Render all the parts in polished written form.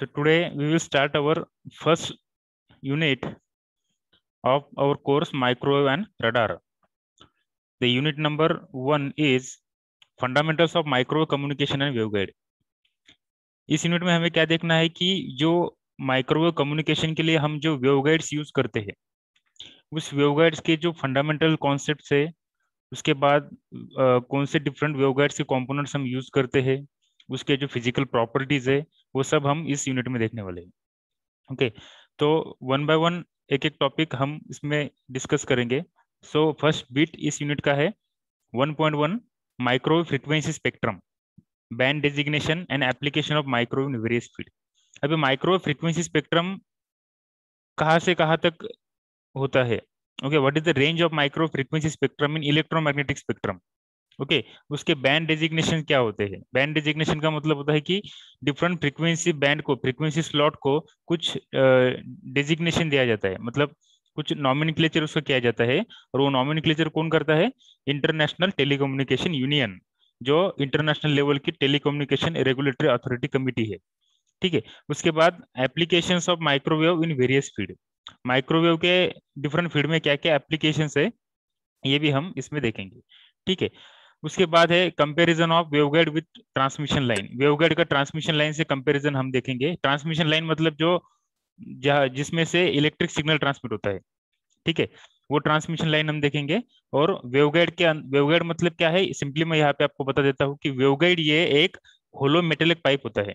So today we will start our first unit of our course Microwave and Radar. The unit number 1 is Fundamentals of Microwave Communication and Waveguide. इस unit में हमें क्या देखना है कि जो microwave communication के लिए हम जो वेवगाइड्स यूज करते हैं उस वेवगाइड्स के जो फंडामेंटल कॉन्सेप्ट्स है, उसके बाद कौन से डिफरेंट वेवगाइड्स के कंपोनेंट्स हम यूज करते हैं, उसके जो फिजिकल प्रॉपर्टीज है वो सब हम इस यूनिट में देखने वाले हैं। ओके, तो वन बाय वन एक एक टॉपिक हम इसमें डिस्कस करेंगे। सो फर्स्ट बीट इस यूनिट का है 1.1 microwave frequency spectrum, band designation and application of microwave in various field. अभी माइक्रोवेव फ्रीक्वेंसी स्पेक्ट्रम कहाँ से कहाँ तक होता है? Okay, what is the range of micro frequency spectrum in electromagnetic spectrum. Okay, उसके बैंड डेजिग्नेशन क्या होते हैं? बैंड डेजिग्नेशन का मतलब होता है कि डिफरेंट फ्रीक्वेंसी बैंड को, फ्रीक्वेंसी स्लॉट को कुछ डेजिग्नेशन दिया जाता है, मतलब कुछ नॉमेनक्लेचर उसका किया जाता है। और वो नॉमेनक्लेचर कौन करता है? इंटरनेशनल टेलीकम्युनिकेशन यूनियन, जो इंटरनेशनल लेवल की टेलीकम्युनिकेशन रेगुलेटरी अथॉरिटी कमिटी है। ठीक है, उसके बाद applications of microwave in various field, microwave के डिफरेंट फील्ड में क्या क्या एप्लीकेशंस है ये भी हम इसमें देखेंगे। ठीक है, उसके बाद है comparison of waveguide with transmission line. Waveguide का ट्रांसमिशन लाइन से कंपैरिजन हम देखेंगे। ट्रांसमिशन लाइन मतलब जो जहाँ जिसमें से इलेक्ट्रिक सिग्नल ट्रांसमिट होता है, ठीक है, वो ट्रांसमिशन लाइन हम देखेंगे। और वेवगाइड मतलब क्या है? सिंपली मैं यहाँ पे आपको बता देता हूँ कि वेवगाइड ये एक होलो मेटेलिक पाइप होता है,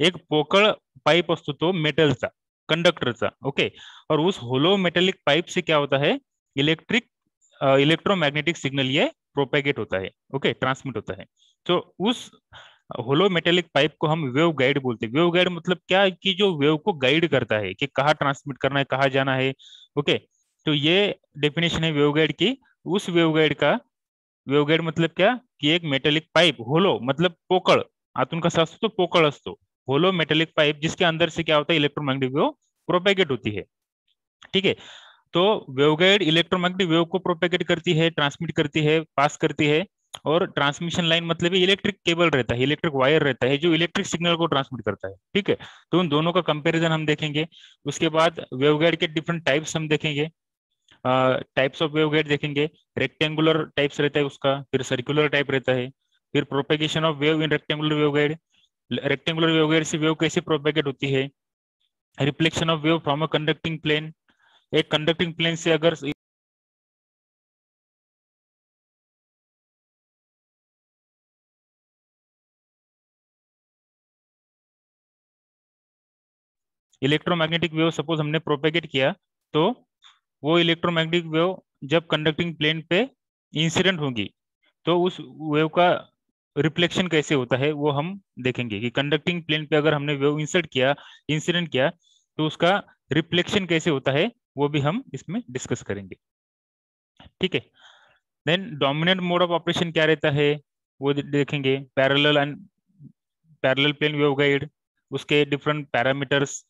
एक पोकळ पाइप असतो तो मेटलचा, कंडक्टरचा। ओके, और उस होलो मेटेलिक पाइप से क्या होता है? इलेक्ट्रोमैग्नेटिक सिग्नल ये प्रोपेगेट होता है, ओके, ट्रांसमिट होता है। तो उस होलो मेटेलिक पाइप को हम वेव गाइड बोलते हैं। वेव गाइड मतलब क्या है? कि जो वेव को गाइड करता है कि कहाँ ट्रांसमिट करना है, कहाँ जाना है। ओके, तो ये डेफिनेशन है वेव गाइड की। उस वेव गाइड का, वेव गाइड मतलब क्या? कि एक मेटेलिक पाइप, होलो मतलब पोकळ, आतून कसा असतो तो पोकळ असतो, होलो मेटेलिक पाइप, जिसके अंदर से क्या होता है? इलेक्ट्रोमैग्नेटिक वेव प्रोपेगेट होती है। ठीक है, तो वेवगाइड इलेक्ट्रोमैग्नेटिक वेव को प्रोपेगेट करती है, ट्रांसमिट करती है, पास करती है। और ट्रांसमिशन लाइन मतलब इलेक्ट्रिक केबल रहता है, इलेक्ट्रिक वायर रहता है जो इलेक्ट्रिक सिग्नल को ट्रांसमिट करता है। ठीक है, तो उन दोनों का कंपैरिजन हम देखेंगे। उसके बाद वेवगाइड के डिफरेंट टाइप्स हम देखेंगे, टाइप्स ऑफ वेवगाइड देखेंगे। रेक्टेंगुलर टाइप्स रहता है उसका, फिर सर्कुलर टाइप रहता है, फिर propagation of wave in rectangular waveguide, rectangular waveguide से वेव कैसे प्रोपेगेट होती है, reflection of wave from a conducting plane, एक कंडक्टिंग प्लेन से अगर इलेक्ट्रोमैग्नेटिक वेव सपोज हमने प्रोपेगेट किया, तो वो इलेक्ट्रोमैग्नेटिक वेव जब कंडक्टिंग प्लेन पे इंसिडेंट होगी तो उस वेव का रिफ्लेक्शन कैसे होता है वो हम देखेंगे। कि कंडक्टिंग प्लेन पे अगर हमने वेव इंसर्ट किया, इंसिडेंट किया, तो उसका रिफ्लेक्शन कैसे होता है वो भी हम इसमें डिस्कस करेंगे। ठीक है, then dominant mode of operation क्या रहता है वो देखेंगे। पैरेलल प्लेन वेवगाइड, उसके different parameters,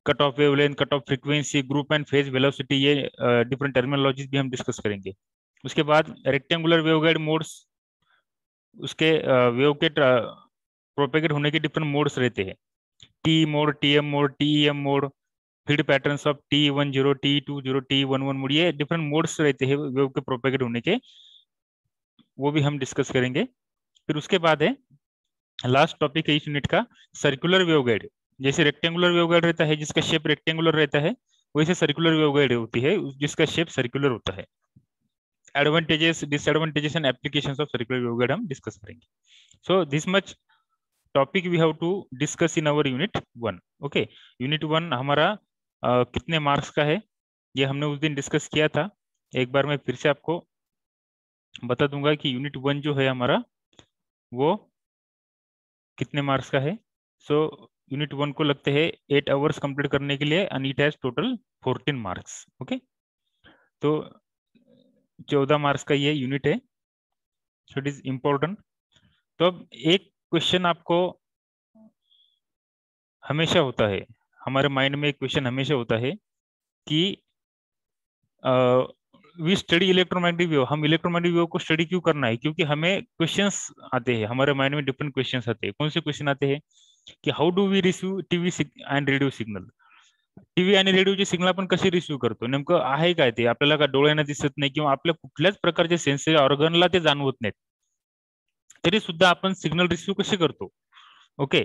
cut off wavelength, cut off frequency, group and phase velocity, ये डिफरेंट टर्मिनोलॉजीज भी हम डिस्कस करेंगे। उसके बाद रेक्टेंगुलर वेवगाइड मोड्स, उसके वेव के प्रोपेगेट होने के डिफरेंट मोड्स रहते हैं। T mode, TM mode, TEM mode, feed patterns of T10, T20, T11 mode, ये डिफरेंट मोड्स रहते हैं वेव के प्रोपेगेट होने के, वो भी हम डिस्कस करेंगे। फिर उसके बाद है लास्ट टॉपिक है इस यूनिट का, सर्कुलर वेवगाइड। जैसे रेक्टेंगुलर वेवगाइड रहता है जिसका शेप रेक्टेंगुलर रहता है, वैसे सर्कुलर वेवगाइड होती है जिसका शेप सर्कुलर होता है। Advantages, disadvantages and applications of circular waveguide हम डिस्कस करेंगे। So this much topic we have to discuss in our unit 1। Okay, unit 1 हमारा कितने मार्क्स का है ये हमने उस दिन डिस्कस किया था। एक बार मैं फिर से आपको बता दूंगा कि यूनिट 1 जो है हमारा वो कितने मार्क्स का है। सो यूनिट 1 को लगते हैं 8 आवर्स कंप्लीट करने के लिए and it has total 14 marks. Okay, तो 14 मार्क्स का ये यूनिट है, सो इट इज इम्पोर्टेंट। तो अब एक क्वेश्चन आपको हमेशा होता है, हमारे माइंड में एक क्वेश्चन हमेशा होता है कि वी स्टडी इलेक्ट्रोमैग्नेटिक वेव, हम इलेक्ट्रोमैग्नेटिक वेव को स्टडी क्यों करना है? क्योंकि हमें क्वेश्चंस आते हैं, हमारे माइंड में डिफरेंट क्वेश्चंस आते हैं। कौन से क्वेश्चन आते हैं? की how do we receive TV and radio signal. TV आणि रेडिओचे सिग्नल आपण कसे रिसीव्ह करतो, नेमकं आहे काय ते, आपल्याला का डोळ्यांना दिसत नाही किंवा आपल्या कुठल्याच प्रकारचे सेन्सरी ऑर्गनला ते जाणवत नाहीत, तरी सुद्धा आपण सिग्नल रिसीव्ह कसे करतो. Okay,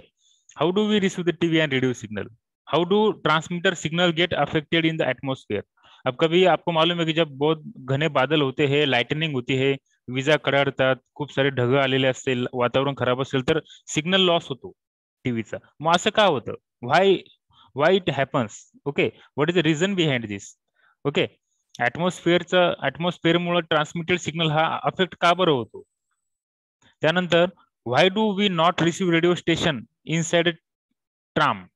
how do we receive the TV and radio signal. How do transmitter signal get affected in the atmosphere. अब कभी आपको मालूम है कि जब बहुत घने बादल होते हैं, लाइटनिंग होती है, विजा कडाडतात, खूप सारे ढग आलेले असतील, वातावरण खराब असेल तर सिग्नल लॉस होतो टीव्हीचा. मग असं का होतं, why it happens. Okay, what is the reason behind this. Okay, ॲटमॉस्फिअरमुळे ट्रान्समिटेड सिग्नल हा अफेक्ट का बरं होतो. त्यानंतर why do we not receive radio station inside tram.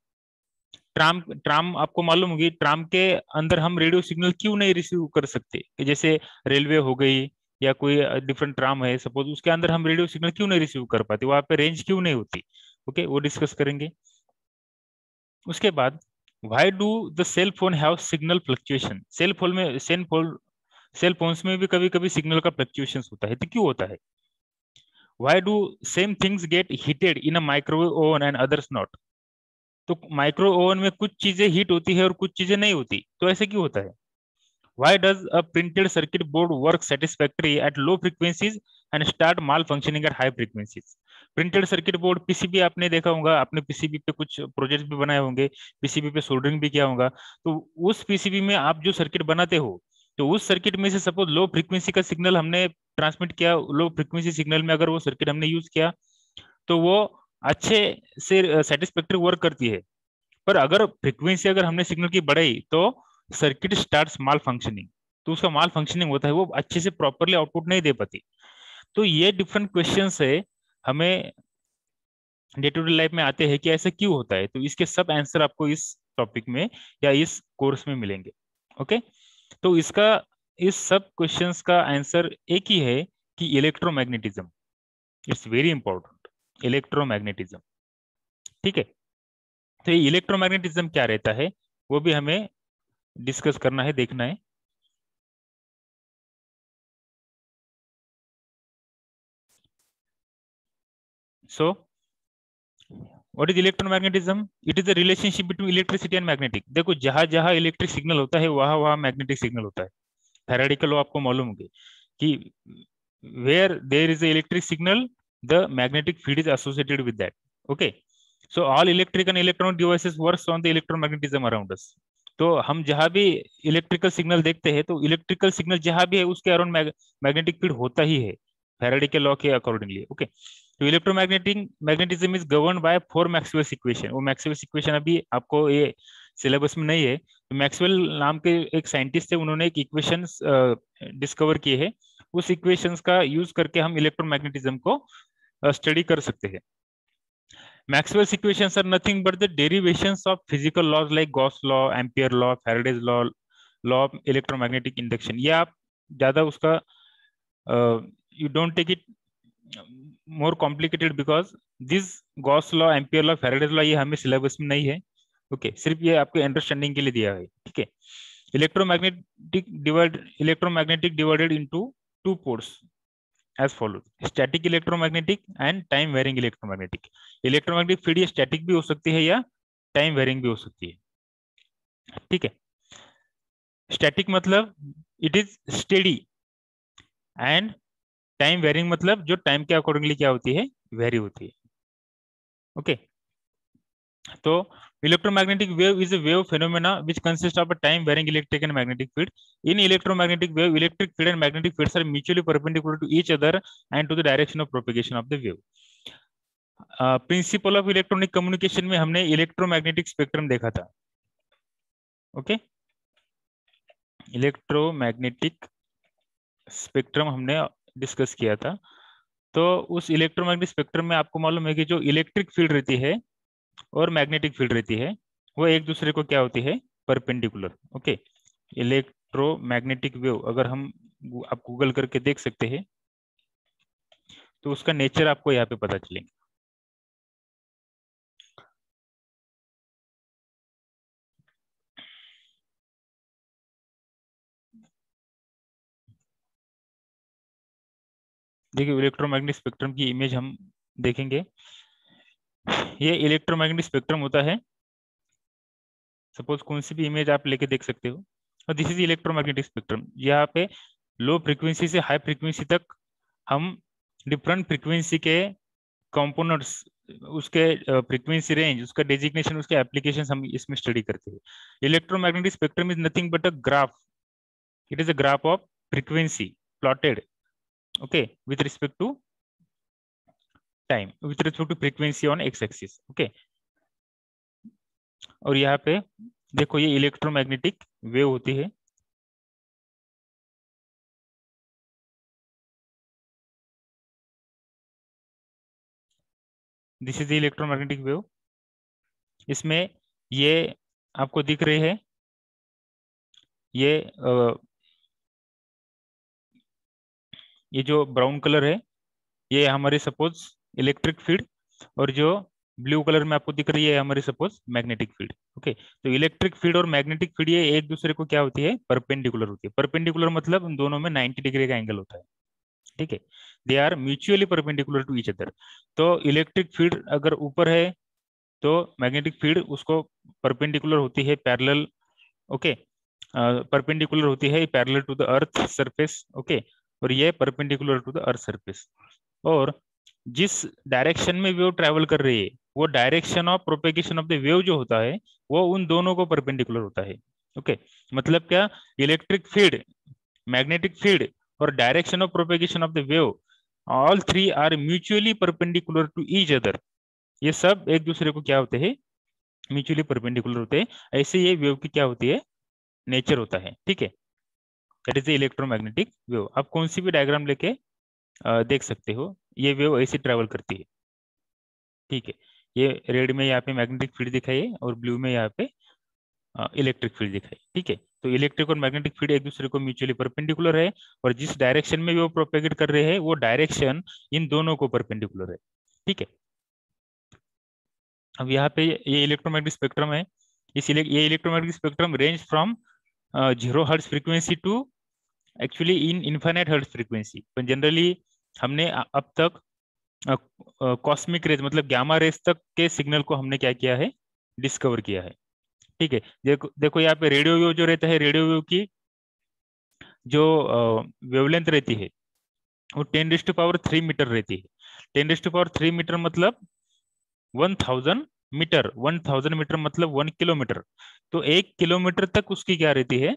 Tram आपको मालूम होगी, ट्राम के अंदर हम रेडियो सिग्नल क्यों नहीं रिसीव कर सकते. जैसे रेलवे हो गई या कोई डिफरेंट ट्राम है सपोज, उसके अंदर हम रेडियो सिग्नल क्यों नहीं रिसीव कर पाते, वहां पे रेंज क्यों नहीं होती. ओके, वो डिस्कस करेंगे. उसके बाद why do the cell phone have signal fluctuation. Cell phones में भी कभी कभी सिग्नल का फ्लक्चुएशन होता है, तो क्यों होता है. Why do same things get heated in a microwave oven and others not. तो माइक्रो ओवन में कुछ चीजें हीट होती है और कुछ चीजें नहीं होती, तो ऐसे क्यों होता है. Why does a printed circuit board work satisfactory at low frequencies and start mall functioning at high frequencies. Printed circuit board PCB आपने देखा होगा, आपने पीसीबी पे कुछ प्रोजेक्ट भी बनाए होंगे, पीसीबी पे सोल्डरिंग भी किया होगा, तो उस पीसीबी में आप जो सर्किट बनाते हो, तो उस सर्किट में से सपोज लो फ्रीक्वेंसी का सिग्नल हमने ट्रांसमिट किया, लो फ्रीक्वेंसी सिग्नल में अगर वो सर्किट हमने यूज किया तो वो अच्छे से सेटिस्फैक्टरी वर्क करती है. पर अगर फ्रीक्वेंसी अगर हमने सिग्नल की बढ़ाई तो सर्किट स्टार्ट्स माल फंक्शनिंग, तो उसका माल फंक्शनिंग होता है, वो अच्छे से प्रॉपरली आउटपुट नहीं दे पाती. तो ये डिफरेंट क्वेश्चंस है, हमें डे टू डे लाइफ में आते हैं कि ऐसा क्यों होता है. तो इसके सब आंसर आपको इस टॉपिक में या इस कोर्स में मिलेंगे. ओके, तो इसका इस सब क्वेश्चंस का आंसर एक ही है कि electromagnetism. It's very important, electromagnetism. ठीक है, तो ये इलेक्ट्रोमैग्नेटिज्म क्या रहता है वो भी हमें डिस्कस करना है, देखना है. So what is electromagnetism. It is the relationship between electricity and magnetic. देखो जहां जहां इलेक्ट्रिक सिग्नल होता है वहां वहां मैग्नेटिक सिग्नल होता है. फैराडे का लॉ आपको मालूम होगी कि where there is electric signal the magnetic field is associated with that. Okay, so all electric and electronic devices works on the electromagnetism around us. तो हम जहां भी इलेक्ट्रिकल सिग्नल देखते हैं तो इलेक्ट्रिकल सिग्नल जहां भी है उसके अराउंड मैग्नेटिक फील्ड होता ही है, फैराडे के लॉ के अकॉर्डिंगली. ओके, तो electromagnetic magnetism is govern by 4 Maxwell's equation. वो मैक्सवेल्स इक्वेशन अभी आपको ये सिलेबस में नहीं है. तो मैक्सवेल नाम के एक साइंटिस्ट थे, उन्होंने एक इक्वेशंस डिस्कवर किए हैं. उस इक्वेशंस का यूज करके हम इलेक्ट्रोमैग्नेटिज्म को स्टडी कर सकते हैं. Maxwell's equations are nothing but the derivations of physical laws like Gauss law, Ampere law, Faraday's law, law of electromagnetic induction. ये आप ज्यादा उसका you don't take it more complicated because this Gauss law, Ampere law, Faraday's law ये हमें syllabus में नहीं है. Okay, सिर्फ ये आपके अंडरस्टैंडिंग के लिए दिया है. ठीक है, electromagnetic divided into 2 forms as follows: static electromagnetic and time varying electromagnetic. Electromagnetic field ये स्टैटिक भी हो सकती है या टाइम वेरिंग भी हो सकती है. ठीक है, स्टैटिक मतलब it is steady and time varying मतलब जो टाइम के अकॉर्डिंगली क्या होती है, वेरी होती है. ओके, तो electromagnetic wave is a wave phenomena which consists of a time varying electric and magnetic field. In electromagnetic wave, electric field and magnetic fields are mutually perpendicular to each other and to the direction of propagation of the wave. Principle of electronic communication में हमने electromagnetic spectrum देखा था. Okay, electromagnetic spectrum हमने discuss किया था. तो उस electromagnetic spectrum में आपको मालूम है कि जो इलेक्ट्रिक फील्ड रहती है और मैग्नेटिक फील्ड रहती है वो एक दूसरे को क्या होती है, परपेंडिकुलर. ओके, इलेक्ट्रोमैग्नेटिक वेव अगर हम आप गूगल करके देख सकते हैं तो उसका नेचर आपको यहाँ पे पता चलेगा. देखिए इलेक्ट्रोमैग्नेटिक स्पेक्ट्रम की इमेज हम देखेंगे. ये इलेक्ट्रोमैग्नेटिक स्पेक्ट्रम होता है। सपोज कौन सी भी इमेज आप लेके देख सकते हो, और दिस इज इलेक्ट्रोमैग्नेटिक स्पेक्ट्रम। यहाँ पे लो फ्रीक्वेंसी से हाई फ्रीक्वेंसी तक हम डिफरेंट फ्रीक्वेंसी के कंपोनेंट्स, उसके फ्रीक्वेंसी रेंज, उसका डेजिग्नेशन, उसके एप्लीकेशंस हम इसमें स्टडी करते हैं। Electromagnetic spectrum is nothing but a graph. It is a graph of frequency plotted, okay, with respect to time, with respect to frequency on x axis, okay. और यहाँ पे देखो ये इलेक्ट्रोमैग्नेटिक वेव होती है। This is the electromagnetic wave. इसमें ये आपको दिख रहे हैं, ये जो ब्राउन कलर है ये हमारी सपोज इलेक्ट्रिक फील्ड, और जो ब्लू कलर में आपको दिख रही है हमारी सपोज मैग्नेटिक फील्ड, ओके। तो इलेक्ट्रिक फील्ड और मैग्नेटिक फील्ड ये एक दूसरे को क्या होती है, परपेंडिकुलर होती है। परपेंडिकुलर मतलब उन दोनों में 90 डिग्री का एंगल होता है, ठीक है। They are mutually perpendicular to each other. तो इलेक्ट्रिक फील्ड अगर ऊपर है तो मैग्नेटिक फील्ड उसको परपेंडिकुलर होती है, पैरेलल, ओके, परपेंडिकुलर होती है parallel to the earth surface, okay. और ये perpendicular to the earth surface. और जिस डायरेक्शन में वेव ट्रैवल कर रही है वो direction of propagation of the wave जो होता है वो उन दोनों को परपेंडिकुलर होता है, ओके। मतलब क्या, इलेक्ट्रिक फील्ड, मैग्नेटिक फील्ड और direction of propagation of the wave, all three are mutually perpendicular to each other. ये सब एक दूसरे को क्या होते हैं, म्यूचुअली परपेंडिकुलर होते हैं। ऐसे ये वेव की क्या होती है, नेचर होता है, ठीक है। That is the electromagnetic wave. आप कौन सी भी डायग्राम लेके देख सकते हो, ये वेव ऐसे ट्रेवल करती है, ठीक है। ये रेड में यहाँ पे मैग्नेटिक फील्ड दिखाई है और ब्लू में यहाँ पे इलेक्ट्रिक फील्ड दिखाई, ठीक है। तो इलेक्ट्रिक और मैग्नेटिक फील्ड एक दूसरे को म्यूचुअली परपेंडिकुलर है, और जिस डायरेक्शन में वो प्रोपेगेट कर रहे हैं वो डायरेक्शन इन दोनों को परपेंडिकुलर है, ठीक है। अब यहाँ पे ये इलेक्ट्रोमैग्नेटिक स्पेक्ट्रम है। ये electromagnetic spectrum range from 0 hertz frequency to actually in infinite hertz frequency. पर जनरली हमने अब तक कॉस्मिक रेज मतलब गामा रेज तक के सिग्नल को हमने क्या किया है, डिस्कवर किया है, ठीक है। देखो देखो यहाँ पे रेडियो वेव जो रहता है, रेडियो वेव की जो वेवलेंथ रहती है वो 10⁻³ मीटर रहती है। 10⁻³ मीटर मतलब 1000 मीटर, 1000 मीटर मतलब 1 किलोमीटर। तो 1 किलोमीटर तक उसकी क्या रहती है,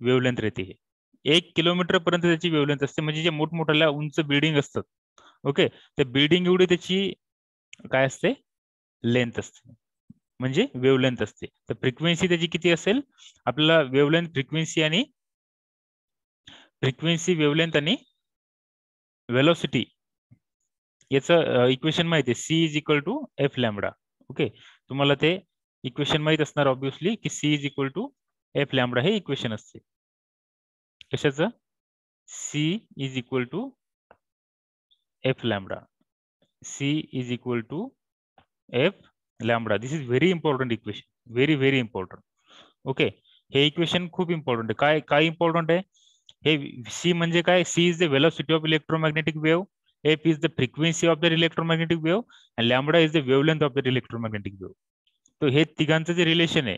वेवलेंथ रहती है। 1 किलोमीटर पर्यंत त्याची वेवलेंथ असते, म्हणजे जे मोठमोठ्या उंच बिल्डिंग असतात, ओके, त्या बिल्डिंग एवढी त्याची काय असते, लेंथ असते, म्हणजे वेवलेंथ असते। तर फ्रिक्वेन्सी त्याची किती असेल, आपल्याला वेवलेंथ, फ्रिक्वेन्सी वेवलेंथ आणि वेलोसिटी याचं इक्वेशन माहिती आहे, c is equal to f lambda, okay. तुम्हाला ते इक्वेशन माहित असणार ऑब्विसली की c is equal to f lambda हे इक्वेशन असते कशाचं, c is equal to f lambda, c is equal to f lambda. This is very important equation, very very important, okay. हे equation खूप important आहे। काय काय important आहे हे, सी म्हणजे काय, c is the velocity of electromagnetic wave, F is the frequency of the electromagnetic wave, आणि lambda is the wavelength of the electromagnetic wave. तो हे तिघांचं जे रिलेशन आहे,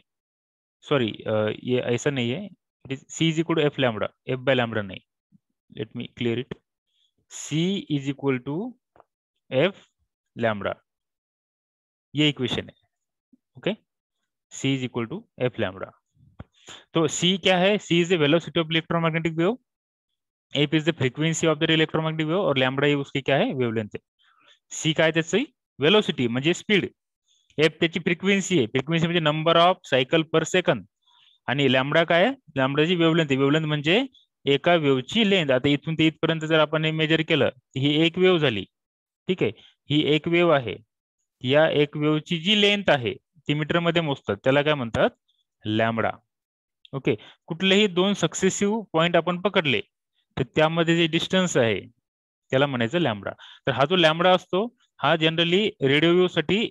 सॉरी ये ऐसा नहीं है, it is C is equal to F lambda, F by lambda नहीं, let me clear it, C is equal to F lambda, ये equation है, okay. C is equal to F lambda. तो C क्या है, C is the velocity of electromagnetic wave, F is the frequency of the electromagnetic wave, और lambda ही उसकी क्या है, वेवलेंथ है। सी काय त्याची वेलोसिटी म्हणजे स्पीड, एफ त्याची फ्रिक्वेन्सी आहे, फ्रिक्वेन्सी म्हणजे number of cycle per second, आणि लॅम्बडा काय, लॅम्बडाची वेवलेंथ आहे, वेवलेंथ म्हणजे एका वेवची लेंथ। आता इथून ते इथपर्यंत जर आपण मेजर केलं ही एक वेव झाली, ठीक आहे, ही एक वेव आहे, या एक वेवची जी लेंथ आहे ती मीटर मध्ये मोजतात, त्याला काय म्हणतात, लॅम्बडा, ओके। कुठलेही दोन सक्सेसिव्ह पॉइंट आपण पकडले तर त्यामध्ये जे डिस्टन्स आहे त्याला म्हणायचं लॅम्बडा। तर हा जो लॅम्बडा असतो हा जनरली रेडिओ वेव्ह साठी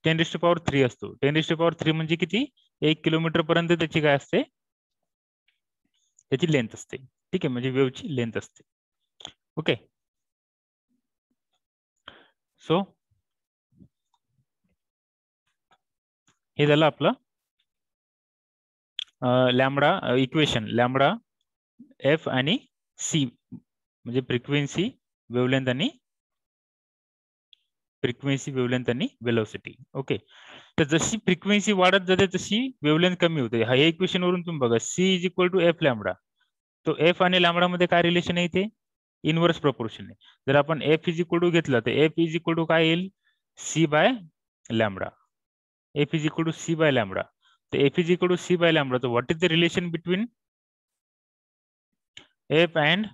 10⁻³ असतो। 10⁻³ म्हणजे किती, 1 किलोमीटर पर्यंत त्याची काय असते, त्याची लेंथ असते, ठीक आहे, म्हणजे वेव्हची लेंथ असते, ओके। सो हे झालं आपलं लॅम्बडा इक्वेशन, लॅम्बडा एफ आणि सी म्हणजे फ्रिक्वेन्सी, वेव्हलेंथ आणि वेलोसिटी. ओके, तर जशी फ्रिक्वेन्सी वाढत जाते तशी वेव्हलेंथ कमी होते. हा इक्वेशन वरून तुम्ही बघा, c is equal to f lambda. तो एफ आणि लॅम्बडा मध्ये काय रिलेशन आहे, ते इनवर्स प्रोपोर्शन आहे. जर आपण एफ इज इक्वल टू घेतला तर एफ इज इक्वल टू काय येईल, c by lambda. F is equal to c by lambda. तर f is equal to c by lambda, तर what is the relation between f and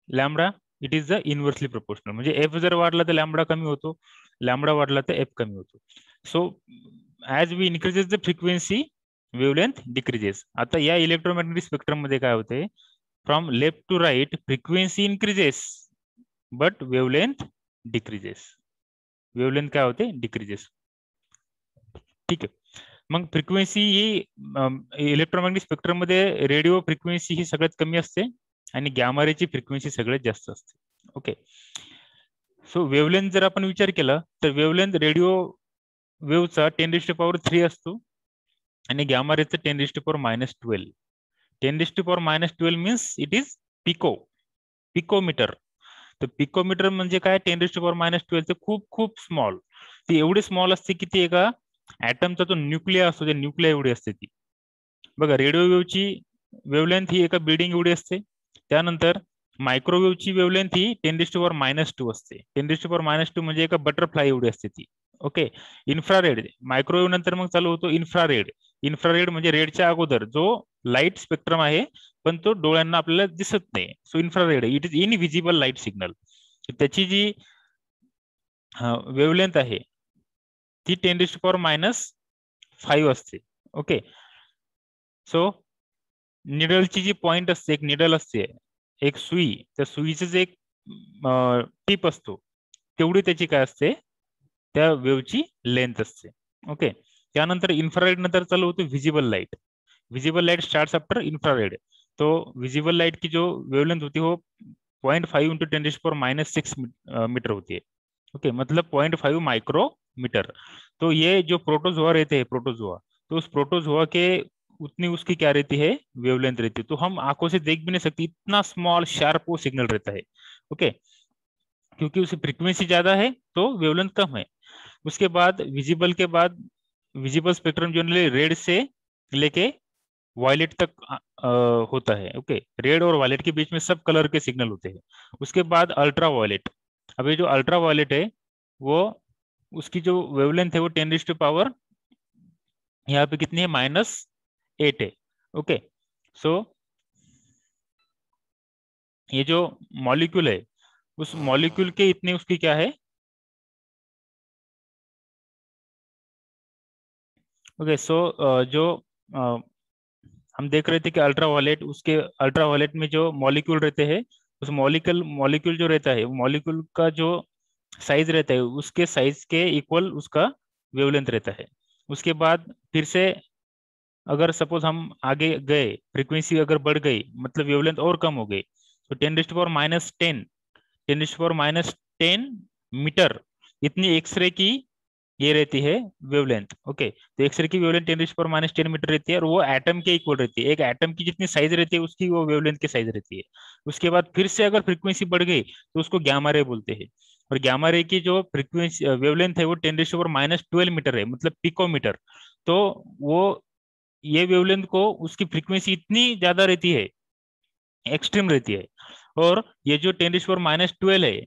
lambda? It is the inversely proportional. म्हणजे f जर वाढला तर lambda कमी होतो, lambda वाढला तर एफ कमी होतो. So as we increases the frequency, wavelength decreases. आता या इलेक्ट्रोमॅग्नेटिक स्पेक्ट्रम मध्ये काय होते, from left to right frequency increases but wavelength decreases. Wavelength काय होते, डिक्रीजेस. ठीक आहे. मग फ्रिक्वेन्सी ही इलेक्ट्रोमॅग्नेटिक स्पेक्ट्रम मध्ये रेडिओ फ्रिक्वेन्सी ही सगळ्यात कमी असते आणि गॅमा रेची फ्रिक्वेन्सी सगळ्यात जास्त असते. ओके, सो वेव्हलेंथ जर आपण विचार केला तर वेव्हलेंथ रेडिओ वेव्हचा 10⁻³ असतो आणि गॅमा रेचा 10⁻⁻12. 10⁻⁻12 मीन्स इट इज पिकोमीटर. तर पिकोमीटर म्हणजे काय, 10⁻⁻12 ते खूप खूप स्मॉल. ती एवढी स्मॉल असते की ती एका ऍटमचा जो न्यूक्लिया असतो त्या न्यूक्लिया एवढी असते ती. बघा, रेडिओ वेव्हची वेव्हलेंथ ही एका बिल्डिंग एवढी असते. त्यानंतर मायक्रोवेव्हची वेव्हलेंथ ही 10⁻⁻² असते. 10⁻⁻² म्हणजे एका बटरफ्लाय एवढी असते ती. ओके, इन्फ्रारेड, मायक्रोवेव्ह नंतर मग चालू होतो इन्फ्रारेड. इन्फ्रारेड म्हणजे रेडच्या अगोदर जो लाईट स्पेक्ट्रम आहे पण तो डोळ्यांना आपल्याला दिसत नाही. So infrared, it is invisible light signal. त्याची जी वेव्हलेंथ आहे ती 10⁻⁻5 असते. ओके, सो निडलची जी पॉइंट असते, एक निडल असते, एक सुई, त्या सुईचं जे एक टिप असतो तेवढी त्याची काय असते, त्या वेव्हची लेंथ असते. ओके, त्यानंतर इन्फ्रारेड नंतर चालू होतो visible light. Visible light starts after infrared. तो विजिबल लाइट की जो वेवलेंथ होती है वो 0.5 इंटू 10⁻⁻6 मीटर होती है. ओके, मतलब 0.5 माइक्रोमीटर. तो ये जो प्रोटोजोआ रहते हैं, प्रोटोजोआ, तो उस प्रोटोजोआ के उतनी उसकी क्या रहती है, वेवलेंथ रहती है. तो हम आंखों से देख भी नहीं सकते, इतना स्मॉल शार्प वो सिग्नल रहता है. ओके, क्योंकि उसकी फ्रीक्वेंसी ज्यादा है तो वेवलेंथ कम है. उसके बाद विजिबल के बाद विजिबल स्पेक्ट्रम जनरली रेड से लेके वायलेट तक होता है. ओके, रेड और वायलेट के बीच में सब कलर के सिग्नल होते हैं. उसके बाद अल्ट्रा वायलेट. अब ये जो अल्ट्रा वायलेट है वो उसकी जो वेवलेंथ है वो 10⁻⁻, यहाँ पे कितनी है, -8 है. ओके, सो ये जो मॉलिक्यूल है उस मॉलिक्यूल के इतने उसकी क्या है. ओके, सो जो हम देख रहे थे कि अल्ट्रावायलेट, उसके अल्ट्रावायलेट में जो मॉलिक्यूल रहते हैं उस मॉलिक्यूल जो रहता है, मॉलिक्यूल का जो साइज रहता है उसके साइज के इक्वल उसका वेवलेंथ रहता है. उसके बाद फिर से अगर सपोज हम आगे गए, फ्रीक्वेंसी अगर बढ़ गई मतलब वेवलेंथ और कम हो गई, तो 10⁻⁻10 मीटर इतनी एक्सरे की ये रहती है वेवलेंथ. ओके, तो एक्सरे की वेवलेंथ 10⁻⁻10 मीटर रहती है और वो एटम के इक्वल रहती है. एक एटम की जितनी साइज रहती है उसकी वो वेवलेंथ की साइज रहती है. उसके बाद फिर से अगर फ्रीक्वेंसी बढ़ गई तो उसको गैमा रे बोलते हैं. और गैमा रे की जो फ्रीक्वेंसी वेवलेंथ है वो 10⁻⁻12 मीटर है, मतलब पिकोमीटर. तो वो ये वेवलेंथ को उसकी फ्रीक्वेंसी इतनी ज्यादा रहती है, एक्सट्रीम रहती है. और ये जो 10⁻⁻12 है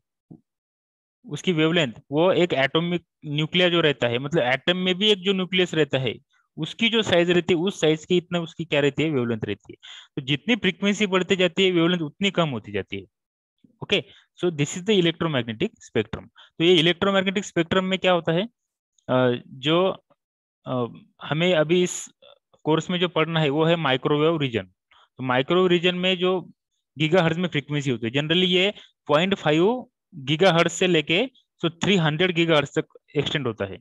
उसकी वेवलेंथ वो एक एटॉमिक न्यूक्लिया जो रहता है, मतलब एटम में भी एक जो न्यूक्लियस रहता है उसकी जो साइज रहती है उस साइज की इतना उसकी क्या रहती है, वेवलेंथ रहती है. तो जितनी फ्रीक्वेंसी बढ़ती जाती है वेवलेंथ उतनी कम होती जाती है. Okay, so this is the electromagnetic spectrum. तो ये इलेक्ट्रोमैग्नेटिक स्पेक्ट्रम में क्या होता है, जो हमें अभी इस कोर्स में जो पढ़ना है वो है माइक्रोवेव रीजन. तो माइक्रोवेव रीजन में जो गीगाहर्ट्ज में फ्रीक्वेंसी होती है, जनरली ये 0.5 गीगाहर्ट्ज से लेके 300 गीगाहर्ट्ज तक एक्सटेंड होता है.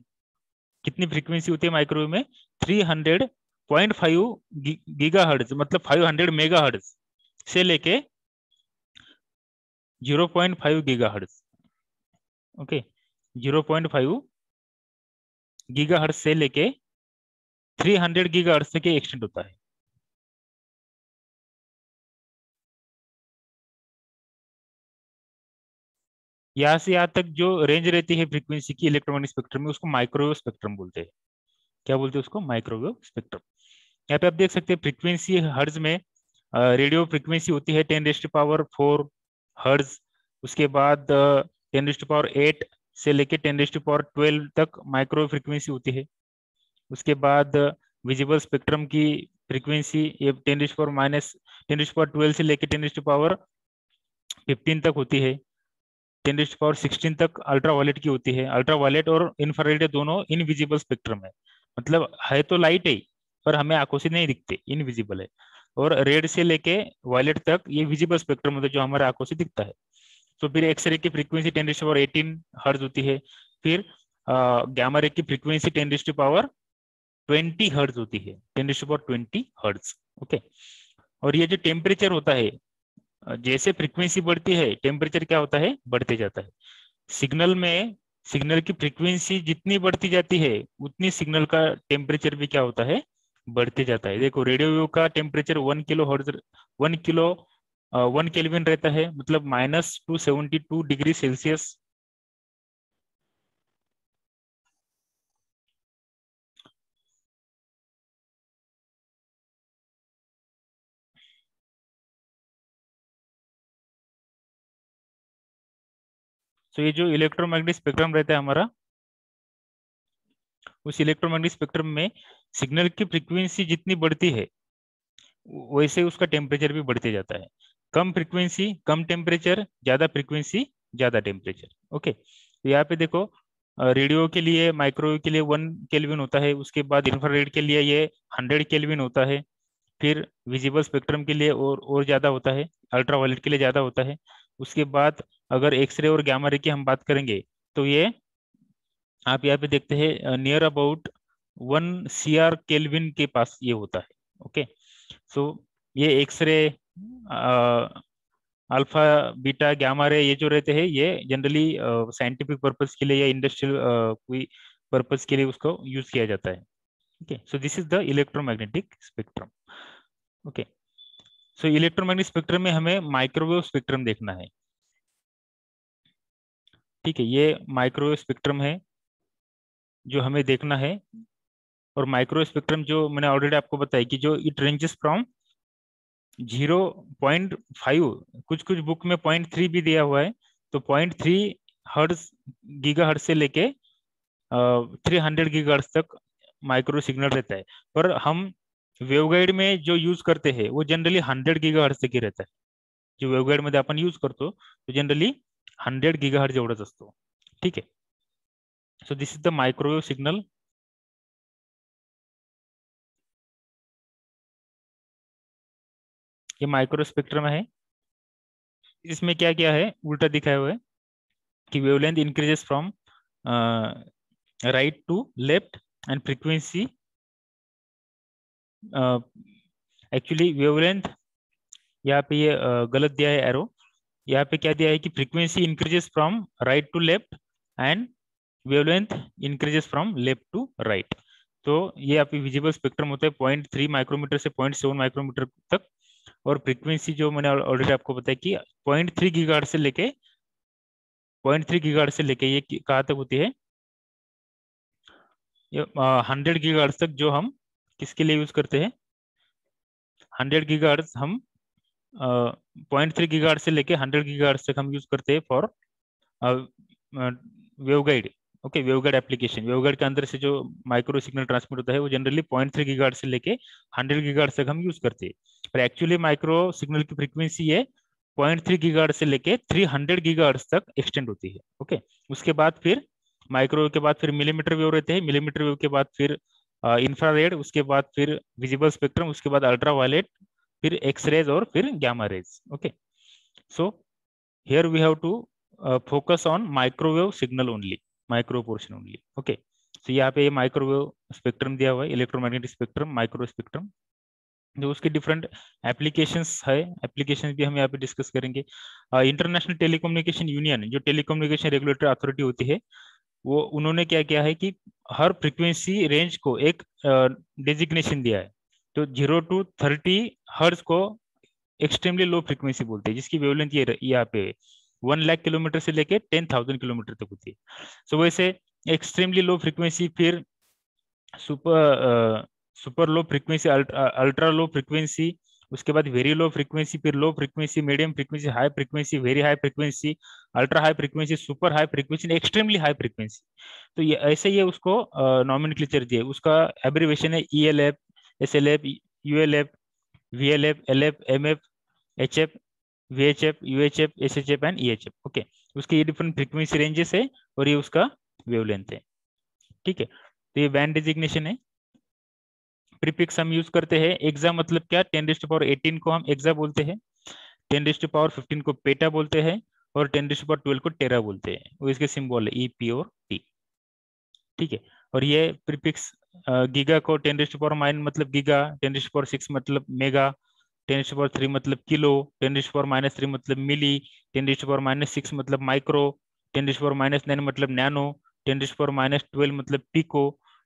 कितनी फ्रीक्वेंसी होती है माइक्रोवेव में, 300.5 गीगाहर्ट्ज मतलब 500 मेगाहर्ट्ज से लेके 0.5 गीगाहर्ट्ज. ओके, 0.5 गीगाहर्ट्ज से लेके 300 गीगाहर्ट्ज तक एक्सटेंड होता है। यहाँ से यहाँ तक जो रेंज रहती है फ्रीक्वेंसी की इलेक्ट्रोमैग्नेटिक स्पेक्ट्रम में, उसको माइक्रोवेव स्पेक्ट्रम बोलते हैं। क्या बोलते हैं उसको? Microwave spectrum. यहाँ पे आप देख सकते हैं फ्रीक्वेंसी हर्ज में रेडियो फ्रीक्वेंसी होती है 10⁴ हर्ज। उसके बाद 10⁸ से लेके 10⁻12 तक माइक्रोवेव फ्रीक्वेंसी होती है। उसके बाद विजिबल स्पेक्ट्रम की फ्रीक्वेंसी ये 10⁻12 से लेके 10⁻15 तक होती है। 10⁻16 तक अल्ट्रावायलेट की होती है। अल्ट्रावायलेट और इंफ्रारेड दोनों इनविजिबल स्पेक्ट्रम है, मतलब है तो लाइट है पर हमें आंखों से नहीं दिखते, इनविजिबल है। और रेड से लेके वायलेट तक ये विजिबल स्पेक्ट्रम होता है जो हमारे आंखों से दिखता है। तो फिर एक्सरे की फ्रीक्वेंसी 10⁻18 हर्ज होती है। फिर गामा रे की फ्रीक्वेंसी 10⁻20 हर्ज होती है, 10⁻20 हर्ज। ओके। और ये जो टेम्परेचर होता है, जैसे फ्रीक्वेंसी बढ़ती है टेम्परेचर क्या होता है? बढ़ते जाता है। सिग्नल में सिग्नल की फ्रीक्वेंसी जितनी बढ़ती जाती है उतनी सिग्नल का टेम्परेचर भी क्या होता है? बढ़ते जाता है। देखो रेडियो वेव का टेम्परेचर 1 केल्विन रहता है, मतलब -272 डिग्री सेल्सियस। तो ये जो इलेक्ट्रोमैग्नेटिक स्पेक्ट्रम रहता है हमारा, उस इलेक्ट्रोमैग्नेटिक स्पेक्ट्रम में सिग्नल की फ्रीक्वेंसी जितनी बढ़ती है वैसे उसका टेम्परेचर भी बढ़ते जाता है। कम फ्रीक्वेंसी कम टेम्परेचर, ज्यादा फ्रीक्वेंसी ज्यादा टेम्परेचर। ओके। तो यहाँ पे देखो रेडियो के लिए, माइक्रोवेव के लिए 1 केल्विन होता है। उसके बाद इंफ्रारेड के लिए ये 100 केल्विन होता है। फिर विजिबल स्पेक्ट्रम के लिए और ज्यादा होता है, अल्ट्रावायलेट के लिए ज्यादा होता है। उसके बाद अगर एक्सरे और गामा रे की हम बात करेंगे तो ये आप यहाँ पे देखते हैं नियर अबाउट 1 CR केल्विन के पास ये होता है। ओके। सो ये x ray, alpha, beta, gamma ray ये जो रहते हैं ये जनरली साइंटिफिक पर्पस के लिए या इंडस्ट्रियल कोई पर्पस के लिए उसको यूज किया जाता है। Okay. So this is the electromagnetic spectrum. Okay. So electromagnetic spectrum में हमें माइक्रोवेव स्पेक्ट्रम देखना है। ठीक है, ये माइक्रोवेव स्पेक्ट्रम है जो हमें देखना है। और माइक्रो स्पेक्ट्रम जो मैंने ऑलरेडी आपको बताया कि जो इट रेंजेस फ्रॉम 0.5, कुछ कुछ बुक में 0.3 भी दिया हुआ है। तो 0.3 हर्ट्ज, गीगा हर्ट्ज से लेके 300 गीगा हर्ट्ज तक माइक्रो सिग्नल रहता है। पर हम वेवगाइड में जो यूज करते हैं वो जनरली 100 गीगा हर्ट्ज तक ही रहता है। जो वेवगाइड मध्ये आपण यूज करतो तो जनरली 100 गीगा हर्ट्ज एवढंच असतो। ठीक आहे। So this is the microwave signal. ये माइक्रो स्पेक्ट्रम है। इसमें क्या क्या है उल्टा दिखाया हुआ है कि wavelength increases from right to left and frequency, actually wavelength यहाँ पे ये गलत दिया है एरो। यहाँ पे क्या दिया है कि frequency increases from right to left and wavelength increases from left to right. तो ये यहाँ पे विजिबल स्पेक्ट्रम होता है 0.3 माइक्रोमीटर से 0.7 माइक्रोमीटर तक। और फ्रीक्वेंसी जो मैंने ऑलरेडी आपको बताया कि 0.3 गीगाहर्ट्ज से लेके 0.3 गीगाहर्ट्ज से लेके ये कहाँ तक होती है? ये 100 गीगाहर्ट्ज तक, जो हम किसके लिए यूज करते हैं? 100 गीगाहर्ट्ज हम 0.3 गीगाहर्ट्ज से लेके 100 गीगाहर्ट्ज तक हम यूज करते हैं for waveguide. Okay, waveguide application. Waveguide के अंदर से जो माइक्रो सिग्नल ट्रांसमिट होता है वो जनरली 0.3 गीगाहर्ट्ज से लेके 100 गीगाहर्ट्ज तक हम यूज करते हैं। पर एक्चुअली माइक्रो सिग्नल की फ्रीक्वेंसी है 0.3 गीगाहर्ट्ज से लेके 300 गीगाहर्ट्ज तक एक्सटेंड होती है। ओके। उसके बाद फिर माइक्रोवेव के बाद फिर मिलीमीटर वेव रहते हैं। मिलीमीटर वेव के बाद फिर इंफ्रारेड, उसके बाद फिर विजिबल स्पेक्ट्रम, उसके बाद अल्ट्रावायलेट, फिर एक्सरेज और फिर gamma rays. Okay. So here we have to focus on microwave signal only, micro portion only. Okay. सो यहाँ पे माइक्रोवेव स्पेक्ट्रम दिया हुआ है, इलेक्ट्रोमैग्नेटिक स्पेक्ट्रम, माइक्रो स्पेक्ट्रम, जो उसके डिफरेंट एप्लीकेशंस है। एप्लीकेशंस भी हम यहाँ पे डिस्कस करेंगे। इंटरनेशनल टेलीकम्युनिकेशन यूनियन, जो टेलीकम्युनिकेशन रेगुलेटरी अथॉरिटी होती है, वो उन्होंने क्या किया है कि हर फ्रीक्वेंसी रेंज को एक डेजिग्नेशन दिया है। तो 0 to 30 हर्ट्ज को एक्सट्रीमली लो फ्रीक्वेंसी बोलते हैं, जिसकी वेवलेंथ ये यहाँ पे 1 लाख किलोमीटर से लेके 10,000 किलोमीटर तक होती है। सो वैसे एक्सट्रीमली लो फ्रीक्वेंसी, फिर super low frequency, ultra low frequency, उसके बाद वेरी लो फ्रीक्वेंसी, फिर low frequency, medium frequency, high frequency, very high frequency, ultra high frequency, super high frequency, extremely high frequency. तो ये ऐसे ये उसको नॉमेनक्लेचर दिए। उसका एब्रिवेशन है ELF, SLF, ULF, VLF, LF, MF, HF, VHF, UHF, SHF and EHF। Okay, उसके ये डिफरेंट फ्रीक्वेंसी रेंजेस है और ये उसका वेवलेंथ है। ठीक है, तो ये बैंड डिजिग्नेशन है। प्रीफिक्स हम यूज करते हैं एक्सा, मतलब क्या, 10⁻18 को हम एक्सा बोलते हैं, 10⁻15 को पेटा बोलते हैं, और 10⁻12 को टेरा बोलते हैं। वो इसके सिंबल है EP और T। ठीक है, और ये प्रीफिक्स गीगा को 10⁻9 मतलब गीगा, 10⁻6 मतलब मेगा, 10⁻3 मतलब किलो, 10⁻3 मतलब मिली, 10⁻6 मतलब माइक्रो, 10⁻9 मतलब नैनो, 10⁻12 मतलब पिको,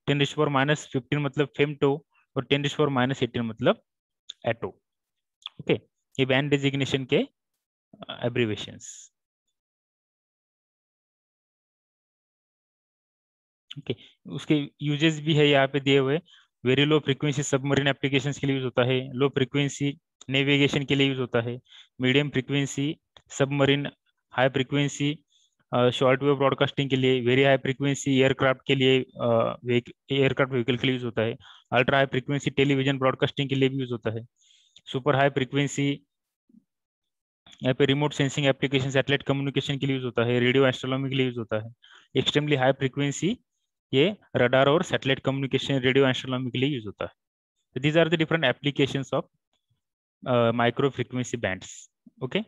10⁻15 मतलब फेमटो, और 10⁻18 मतलब एटो। ओके, ये बैंड डेजिग्नेशन के एब्रिवेशंस। ओके, उसके यूजेस भी है यहाँ पे दिए हुए। Very low frequency submarine applications के लिए यूज होता है, लो फ्रीक्वेंसी नेविगेशन के लिए यूज होता है, medium frequency submarine, high frequency short wave broadcasting के लिए, वेरी हाई फ्रीक्वेंसी एयरक्राफ्ट के लिए, एयरक्राफ्ट व्हीकल के लिए यूज होता है, ultra high frequency television broadcasting के लिए भी यूज होता है, सुपर हाई फ्रीक्वेंसी यहाँ पे remote sensing application, satellite communication के लिए यूज होता है, रेडियो एस्ट्रोनॉमी के लिए यूज होता है, एक्सट्रीमली हाई फ्रीक्वेंसी ये रडार और सैटेलाइट कम्युनिकेशन, रेडियो एस्ट्रोनॉमी के लिए यूज होता है। These are the different applications of micro frequency bands. Okay,